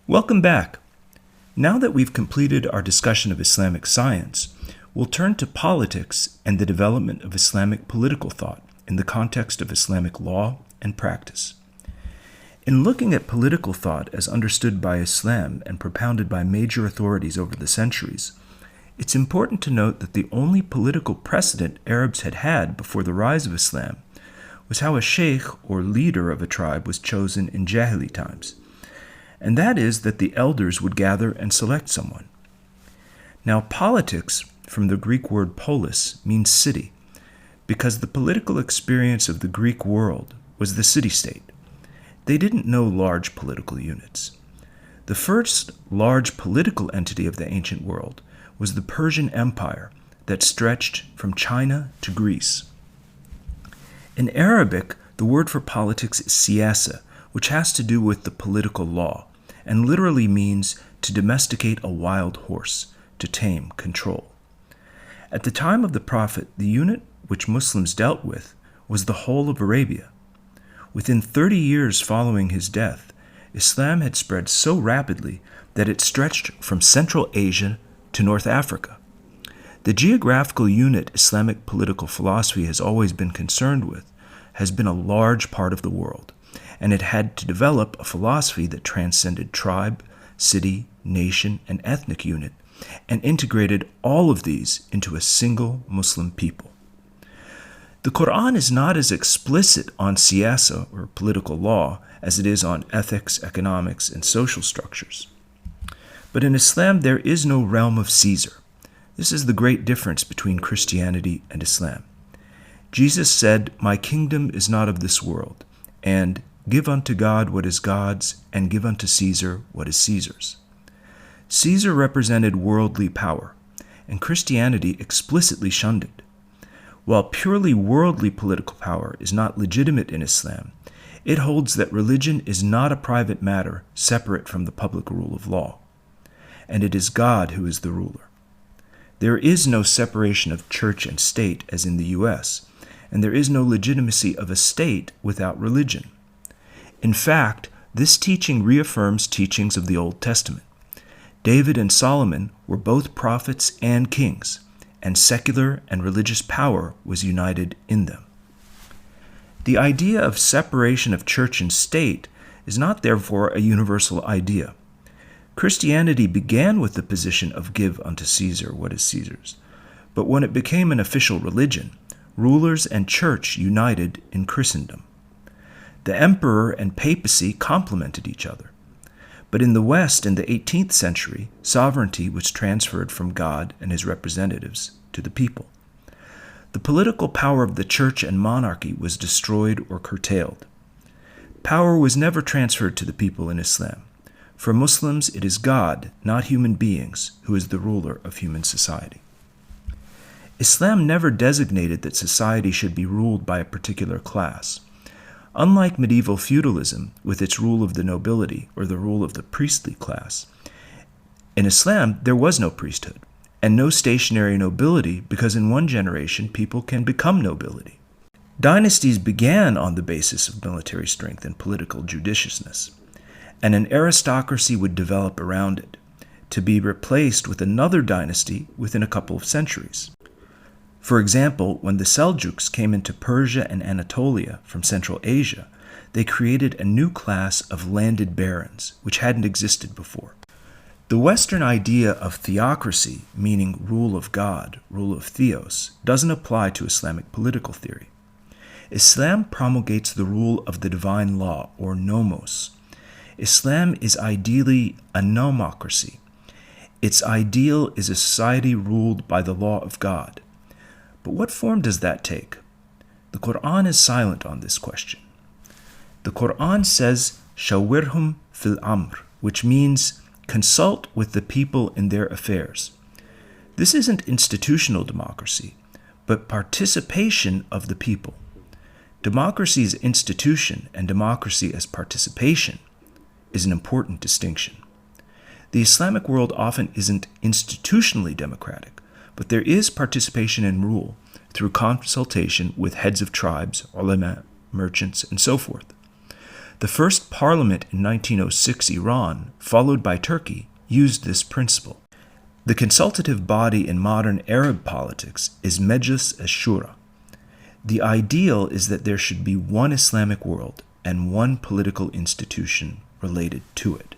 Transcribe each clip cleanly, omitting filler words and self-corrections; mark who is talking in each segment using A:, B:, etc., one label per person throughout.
A: Welcome back. Now that we've completed our discussion of Islamic science, we'll turn to politics and the development of Islamic political thought in the context of Islamic law and practice. In looking at political thought as understood by Islam and propounded by major authorities over the centuries, it's important to note that the only political precedent Arabs had had before the rise of Islam was how a sheikh or leader of a tribe was chosen in Jahili times, and that is that the elders would gather and select someone. Now, politics, from the Greek word polis, means city, because the political experience of the Greek world was the city-state. They didn't know large political units. The first large political entity of the ancient world was the Persian Empire that stretched from China to Greece. In Arabic, the word for politics is siyasa, which has to do with the political law, and literally means to domesticate a wild horse, to tame, control. At the time of the Prophet, the unit which Muslims dealt with was the whole of Arabia. Within 30 years following his death, Islam had spread so rapidly that it stretched from Central Asia to North Africa. The geographical unit Islamic political philosophy has always been concerned with has been a large part of the world, and it had to develop a philosophy that transcended tribe, city, nation, and ethnic unit, and integrated all of these into a single Muslim people. The Quran is not as explicit on siyasa, or political law, as it is on ethics, economics, and social structures. But in Islam, there is no realm of Caesar. This is the great difference between Christianity and Islam. Jesus said, "My kingdom is not of this world," and "Give unto God what is God's, and give unto Caesar what is Caesar's." Caesar represented worldly power, and Christianity explicitly shunned it. While purely worldly political power is not legitimate in Islam, it holds that religion is not a private matter separate from the public rule of law, and it is God who is the ruler. There is no separation of church and state as in the U.S., and there is no legitimacy of a state without religion. In fact, this teaching reaffirms teachings of the Old Testament. David and Solomon were both prophets and kings, and secular and religious power was united in them. The idea of separation of church and state is not therefore a universal idea. Christianity began with the position of give unto Caesar what is Caesar's, but when it became an official religion, rulers and church united in Christendom. The emperor and papacy complemented each other. But in the West, in the 18th century, sovereignty was transferred from God and his representatives to the people. The political power of the church and monarchy was destroyed or curtailed. Power was never transferred to the people in Islam. For Muslims, it is God, not human beings, who is the ruler of human society. Islam never designated that society should be ruled by a particular class. Unlike medieval feudalism, with its rule of the nobility or the rule of the priestly class, in Islam there was no priesthood and no stationary nobility because in one generation people can become nobility. Dynasties began on the basis of military strength and political judiciousness, and an aristocracy would develop around it, to be replaced with another dynasty within a couple of centuries. For example, when the Seljuks came into Persia and Anatolia from Central Asia, they created a new class of landed barons, which hadn't existed before. The Western idea of theocracy, meaning rule of God, rule of theos, doesn't apply to Islamic political theory. Islam promulgates the rule of the divine law, or nomos. Islam is ideally a nomocracy. Its ideal is a society ruled by the law of God. But what form does that take? The Quran is silent on this question. The Quran says, "Shawirhum fil amr," which means consult with the people in their affairs. This isn't institutional democracy, but participation of the people. Democracy as institution and democracy as participation is an important distinction. The Islamic world often isn't institutionally democratic, but there is participation in rule through consultation with heads of tribes, ulama, merchants, and so forth. The first parliament in 1906 Iran, followed by Turkey, used this principle. The consultative body in modern Arab politics is Mejlis Ash-Shura. The ideal is that there should be one Islamic world and one political institution related to it.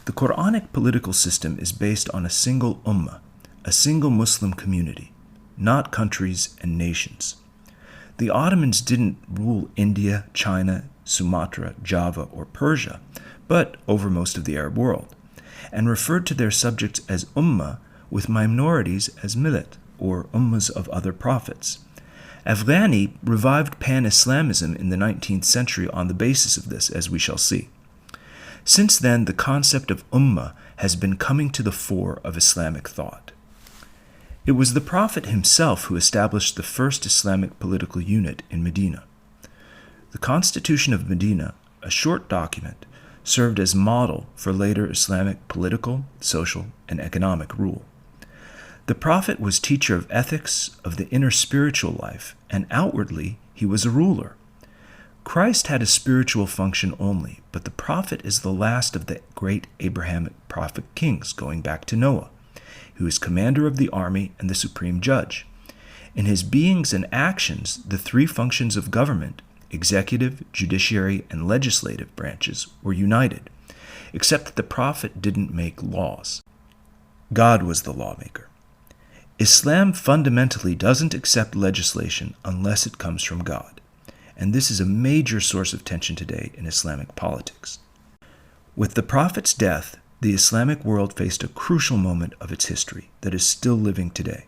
A: The Quranic political system is based on a single ummah, a single Muslim community, not countries and nations. The Ottomans didn't rule India, China, Sumatra, Java, or Persia, but over most of the Arab world, and referred to their subjects as ummah, with minorities as millet, or ummahs of other prophets. Afghani revived pan-Islamism in the 19th century on the basis of this, as we shall see. Since then, the concept of ummah has been coming to the fore of Islamic thought. It was the Prophet himself who established the first Islamic political unit in Medina. The Constitution of Medina, a short document, served as model for later Islamic political, social, and economic rule. The Prophet was teacher of ethics, of the inner spiritual life, and outwardly he was a ruler. Christ had a spiritual function only, but the Prophet is the last of the great Abrahamic prophet kings, going back to Noah, who is commander of the army and the supreme judge. In his beings and actions, the three functions of government, executive, judiciary, and legislative branches, were united, except that the Prophet didn't make laws. God was the lawmaker. Islam fundamentally doesn't accept legislation unless it comes from God, and this is a major source of tension today in Islamic politics. With the Prophet's death, the Islamic world faced a crucial moment of its history that is still living today.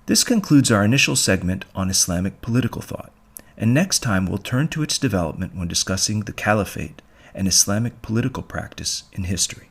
A: This concludes our initial segment on Islamic political thought, and next time we'll turn to its development when discussing the Caliphate and Islamic political practice in history.